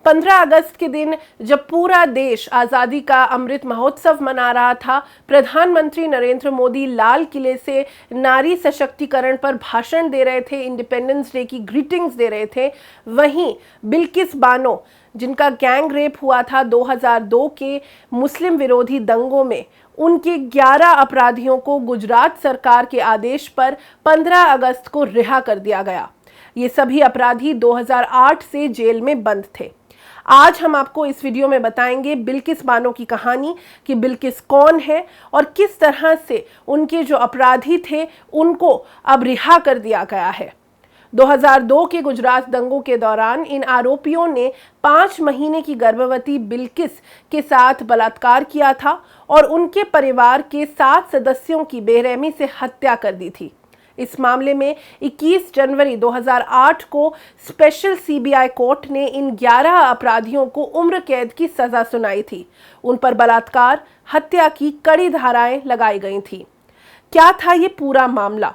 15 अगस्त के दिन जब पूरा देश आज़ादी का अमृत महोत्सव मना रहा था, प्रधानमंत्री नरेंद्र मोदी लाल किले से नारी सशक्तिकरण पर भाषण दे रहे थे, इंडिपेंडेंस डे की ग्रीटिंग्स दे रहे थे। वहीं बिल्किस बानो, जिनका गैंग रेप हुआ था 2002 के मुस्लिम विरोधी दंगों में, उनके 11 अपराधियों को गुजरात सरकार के आदेश पर 15 अगस्त को रिहा कर दिया गया। ये सभी अपराधी 2008 से जेल में बंद थे। आज हम आपको इस वीडियो में बताएंगे बिल्किस बानो की कहानी कि बिल्किस कौन है और किस तरह से उनके जो अपराधी थे उनको अब रिहा कर दिया गया है। 2002 के गुजरात दंगों के दौरान इन आरोपियों ने 5 महीने की गर्भवती बिल्किस के साथ बलात्कार किया था और उनके परिवार के 7 सदस्यों की बेरहमी से हत्या कर दी थी। इस मामले में 21 जनवरी 2008 को स्पेशल सीबीआई कोर्ट ने इन 11 अपराधियों को उम्र कैद की सजा सुनाई थी। उन पर बलात्कार, हत्या की कड़ी धाराएं लगाई गई थी। क्या था ये पूरा मामला?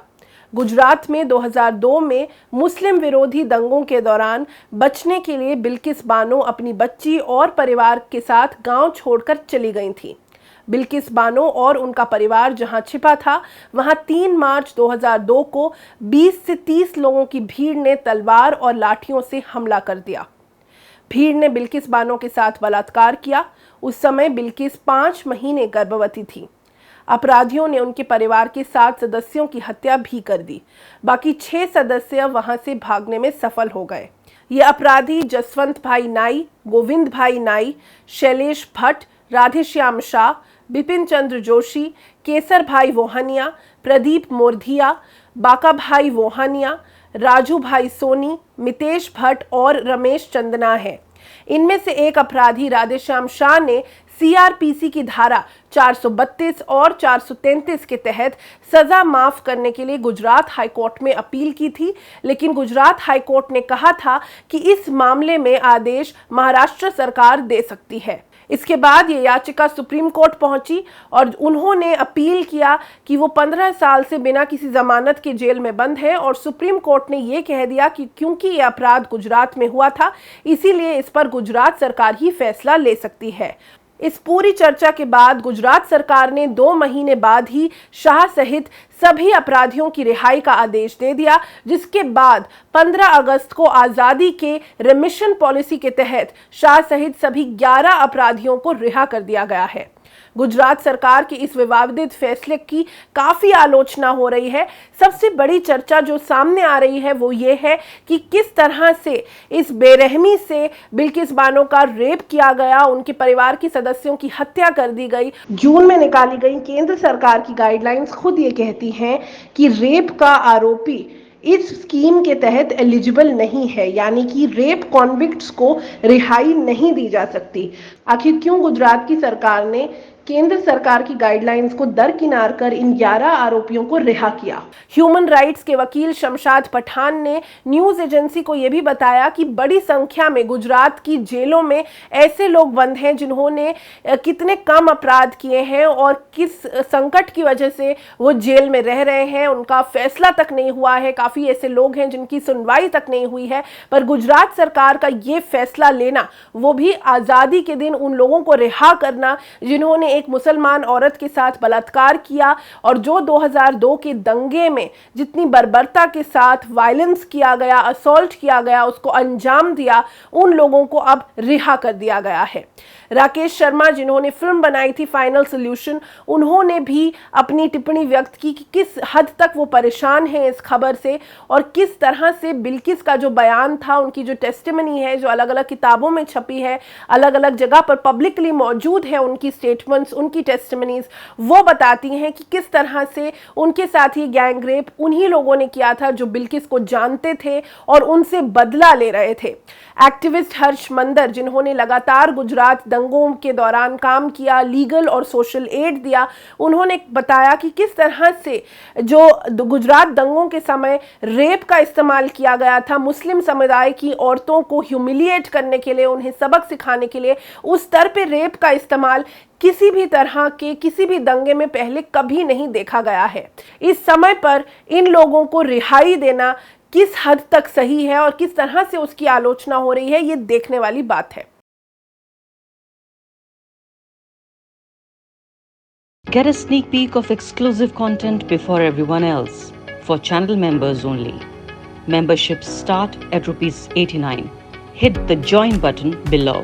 गुजरात में 2002 में मुस्लिम विरोधी दंगों के दौरान बचने के लिए बिल्किस बानो अपनी बच्ची और परिवार के साथ गांव छोड़कर चली गई थी। बिल्किस बानो और उनका परिवार जहां छिपा था, वहां 3 मार्च 2002 को 20 से 30 लोगों की भीड़ ने तलवार और लाठियों से हमला कर दिया। भीड़ ने बिल्किस बानो के साथ बलात्कार किया। उस समय बिल्किस 5 महीने गर्भवती थी। अपराधियों ने उनके परिवार के 7 सदस्यों की हत्या भी कर दी। बाकी 6 सदस्य वहां से भागने में सफल हो गए। ये अपराधी जसवंत भाई नाई, गोविंद भाई नाई, शैलेश भट्ट, राधेश्याम शाह, बिपिन चंद्र जोशी, केसर भाई वोहानिया, प्रदीप मोरधिया, बाका भाई वोहानिया, राजू भाई सोनी, मितेश भट्ट और रमेश चंदना है। इनमें से एक अपराधी राधेश्याम शाह ने सीआरपीसी की धारा 432 और 433 के तहत सजा माफ करने के लिए गुजरात हाईकोर्ट में अपील की थी, लेकिन गुजरात हाईकोर्ट ने कहा था कि इस मामले में आदेश महाराष्ट्र सरकार दे सकती है। इसके बाद ये याचिका सुप्रीम कोर्ट पहुंची और उन्होंने अपील किया कि वो 15 साल से बिना किसी जमानत के जेल में बंद है और सुप्रीम कोर्ट ने ये कह दिया कि क्योंकि ये अपराध गुजरात में हुआ था, इसीलिए इस पर गुजरात सरकार ही फैसला ले सकती है। इस पूरी चर्चा के बाद गुजरात सरकार ने 2 महीने बाद ही शाह सहित सभी अपराधियों की रिहाई का आदेश दे दिया, जिसके बाद 15 अगस्त को आज़ादी के रिमिशन पॉलिसी के तहत शाह सहित सभी 11 अपराधियों को रिहा कर दिया गया है। गुजरात सरकार के इस विवादित फैसले की काफ़ी आलोचना हो रही है। सबसे बड़ी चर्चा जो सामने आ रही है वो ये है कि किस तरह से इस बेरहमी से बिल्किस बानो का रेप किया गया, उनके परिवार के सदस्यों की हत्या कर दी गई। जून में निकाली गई केंद्र सरकार की गाइडलाइंस खुद ये कहती हैं कि रेप का आरोपी इस स्कीम के तहत एलिजिबल नहीं है, यानी कि रेप कॉन्विक्ट्स को रिहाई नहीं दी जा सकती। आखिर क्यों गुजरात की सरकार ने केंद्र सरकार की गाइडलाइंस को दरकिनार कर इन 11 आरोपियों को रिहा किया? ह्यूमन राइट्स के वकील शमशाद पठान ने न्यूज एजेंसी को यह भी बताया कि बड़ी संख्या में गुजरात की जेलों में ऐसे लोग बंद हैं जिन्होंने कितने कम अपराध किए हैं और किस संकट की वजह से वो जेल में रह रहे हैं, उनका फैसला तक नहीं हुआ है। काफी ऐसे लोग हैं जिनकी सुनवाई तक नहीं हुई है, पर गुजरात सरकार का ये फैसला लेना, वो भी आजादी के दिन उन लोगों को रिहा करना जिन्होंने एक मुसलमान औरत के साथ बलात्कार किया और जो 2002 के दंगे में जितनी बर्बरता के साथ वायलेंस किया गया, असॉल्ट किया गया, उसको अंजाम दिया, उन लोगों को अब रिहा कर दिया गया है। राकेश शर्मा, जिन्होंने फिल्म बनाई थी फाइनल सॉल्यूशन, उन्होंने भी अपनी टिप्पणी व्यक्त की कि किस हद तक वो परेशान हैं इस खबर से और किस तरह से बिल्किस का जो बयान था, उनकी जो टेस्टिमनी है, जो अलग अलग किताबों में छपी है, अलग अलग जगह पर पब्लिकली मौजूद है, उनकी स्टेटमेंट्स, उनकी टेस्टिमनीज, वो बताती हैं कि किस तरह से उनके साथ ही गैंग रेप उन्हीं लोगों ने किया था जो बिल्किस को जानते थे और उनसे बदला ले रहे थे। एक्टिविस्ट हर्ष मंदर, जिन्होंने लगातार गुजरात दंगों के दौरान काम किया, लीगल और सोशल एड दिया, उन्होंने बताया कि किस तरह से जो गुजरात दंगों के समय रेप का इस्तेमाल किया गया था, मुस्लिम समुदाय की औरतों को ह्यूमिलिएट करने के लिए, उन्हें सबक सिखाने के लिए, उस स्तर पे रेप का इस्तेमाल किसी भी तरह के किसी भी दंगे में पहले कभी नहीं देखा गया है। इस समय पर इन लोगों को रिहाई देना किस हद तक सही है और किस तरह से उसकी आलोचना हो रही है, ये देखने वाली बात है। Get a sneak peek of exclusive content before everyone else. For channel members only. Memberships start at ₹89. Hit the join button below.